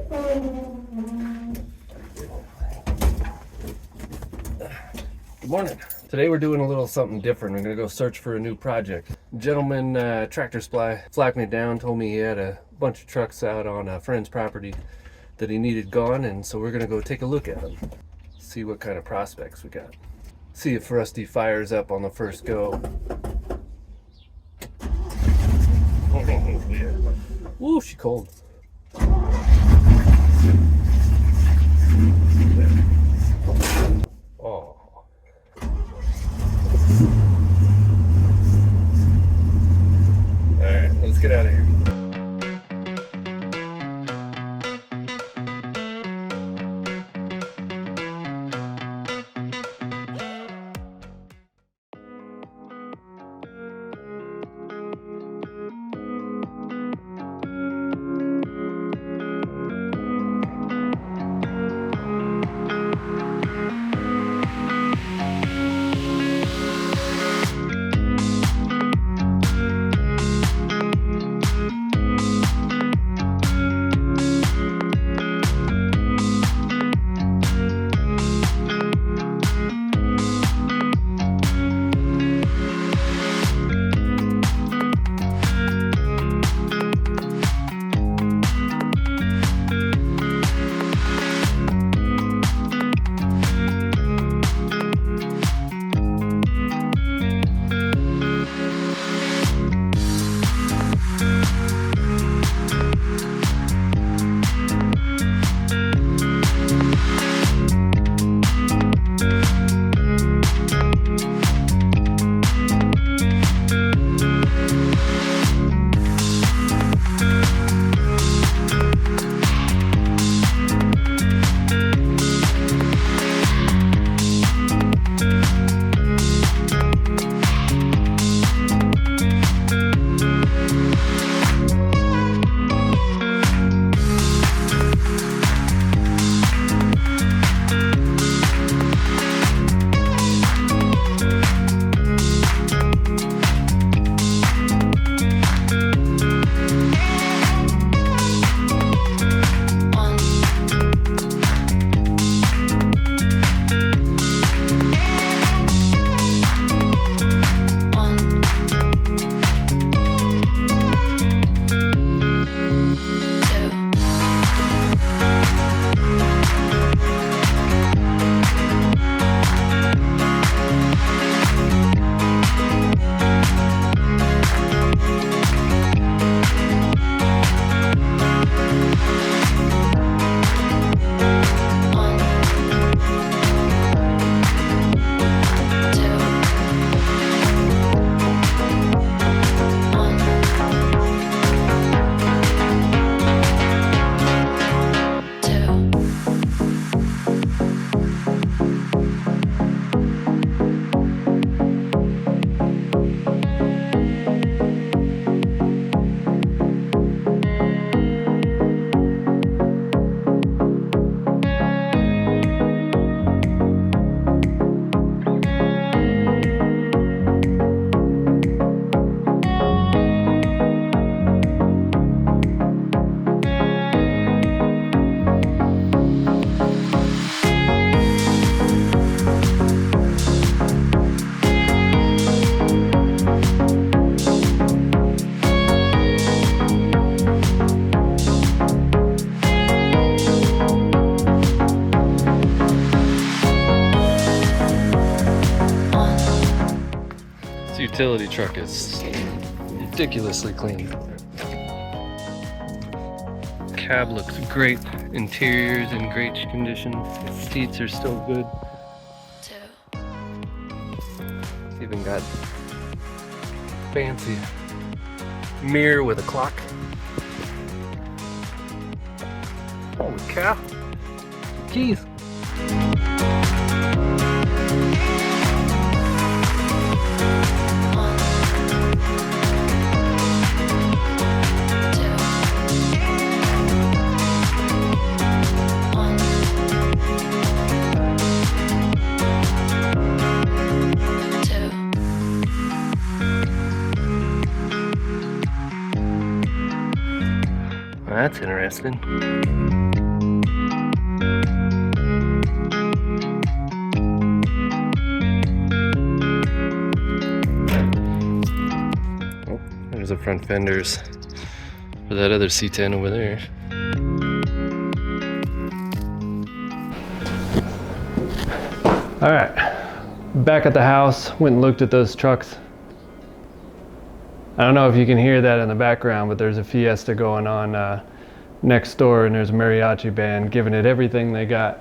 Good morning. Today we're doing a little something different. We're gonna go search for a new project. Gentleman, Tractor Supply, flagged me down, told me he had a bunch of trucks out on a friend's property that he needed gone, and so we're gonna go take a look at them. See what kind of prospects we got. See if Rusty fires up on the first go. Ooh, she cold. Oh. Alright, let's get out of here. Utility truck is ridiculously clean. Cab looks great. Interior's in great condition. Seats are still good. It's even got fancy mirror with a clock. Holy cow! Keys. That's interesting. front fenders for that other C10 over there. All right, back at the house, went and looked at those trucks. I don't know if you can hear that in the background, but there's a fiesta going on next door, and there's a mariachi band giving it everything they got.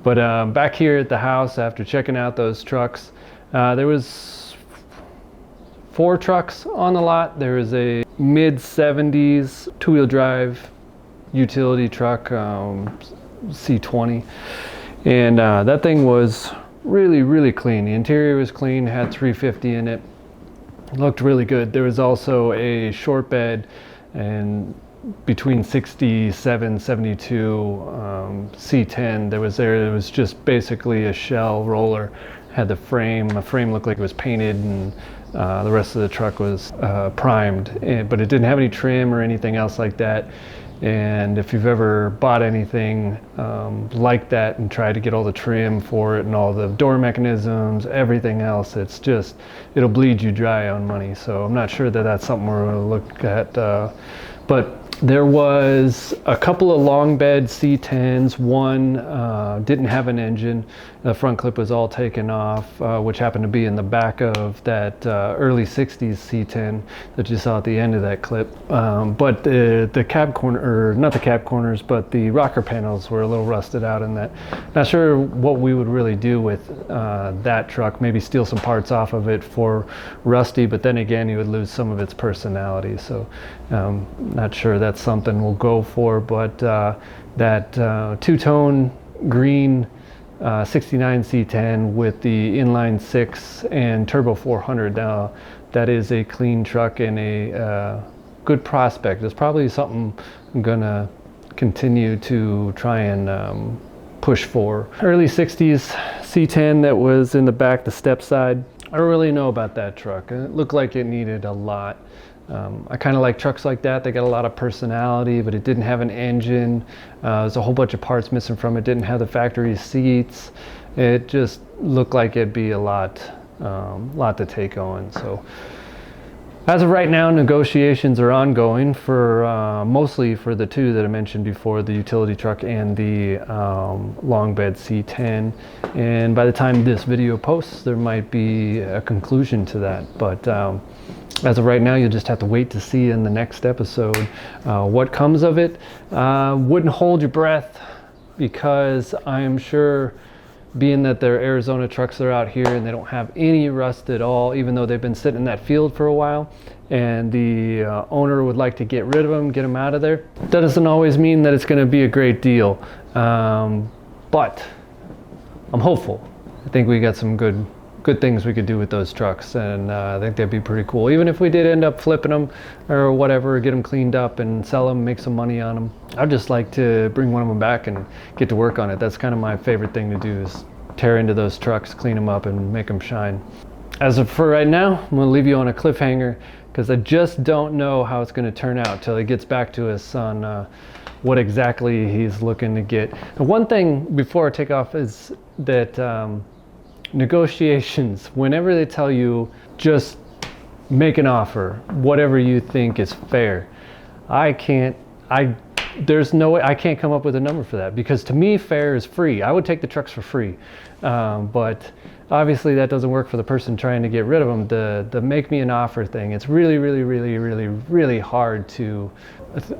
But back here at the house, after checking out those trucks, there was 4 trucks on the lot. There was a mid-70s two-wheel drive utility truck, C20, and that thing was really clean. The interior was clean, had 350 in it, looked really good. There was also a short bed and between 67, 72 C10 that was there. It was just basically a shell roller. Had the frame looked like it was painted, and the rest of the truck was primed, but it didn't have any trim or anything else like that. And if you've ever bought anything like that and tried to get all the trim for it and all the door mechanisms, everything else, it's just, it'll bleed you dry on money. So I'm not sure that that's something we're going to look at, but there was a couple of long bed C10s. One didn't have an engine. The front clip was all taken off, which happened to be in the back of that early 60s C10 that you saw at the end of that clip. But the cab corner, or not the cab corners, but the rocker panels were a little rusted out in that. Not sure what we would really do with that truck. Maybe steal some parts off of it for rusty, but then again, you would lose some of its personality. So not sure that's something we'll go for, but that two-tone green 69 C10 with the inline 6 and turbo 400, now that is a clean truck and a good prospect. It's probably something I'm gonna continue to try and push for. Early 60s C10 that was in the back, the step side. I don't really know about that truck. It looked like it needed a lot. I kind of like trucks like that. They got a lot of personality, but it didn't have an engine. There's a whole bunch of parts missing from it. Didn't have the factory seats. It just looked like it'd be a lot to take on. So as of right now, negotiations are ongoing for mostly for the 2 that I mentioned before, the utility truck and the long bed C10. And by the time this video posts, there might be a conclusion to that. But as of right now, you'll just have to wait to see in the next episode what comes of it. Wouldn't hold your breath, because I'm sure, being that they're Arizona trucks, they're out here and they don't have any rust at all, even though they've been sitting in that field for a while, and the owner would like to get rid of them, get them out of there. That doesn't always mean that it's going to be a great deal, but I'm hopeful. I think we got some good things we could do with those trucks, and I think that'd be pretty cool. Even if we did end up flipping them or whatever, get them cleaned up and sell them, make some money on them. I'd just like to bring one of them back and get to work on it. That's kind of my favorite thing to do, is tear into those trucks, clean them up, and make them shine. As of for right now, I'm going to leave you on a cliffhanger, because I just don't know how it's going to turn out till he gets back to us on what exactly he's looking to get. And one thing before I take off is that negotiations, whenever they tell you just make an offer, whatever you think is fair, there's no way I can't come up with a number for that, because to me, fair is free. I would take the trucks for free, but obviously that doesn't work for the person trying to get rid of them. The make me an offer thing, it's really hard to,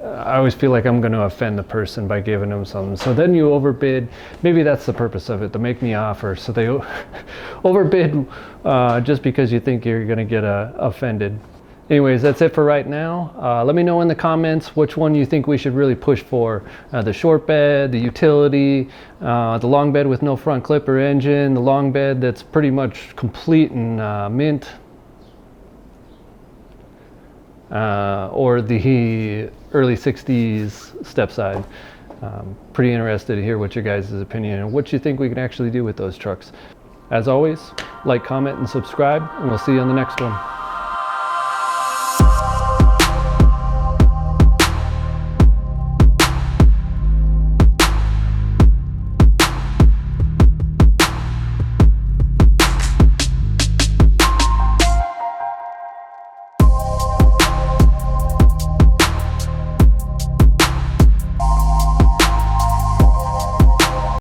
I always feel like I'm going to offend the person by giving them something. So then you overbid. Maybe that's the purpose of it, the make me offer. So they overbid just because you think you're going to get offended. Anyways, that's it for right now. Let me know in the comments which one you think we should really push for. The short bed, the utility, the long bed with no front clip or engine, the long bed that's pretty much complete and mint, or the early 60s step side. Pretty interested to hear what your guys' opinion and what you think we can actually do with those trucks. As always, like, comment, and subscribe, and we'll see you on the next one.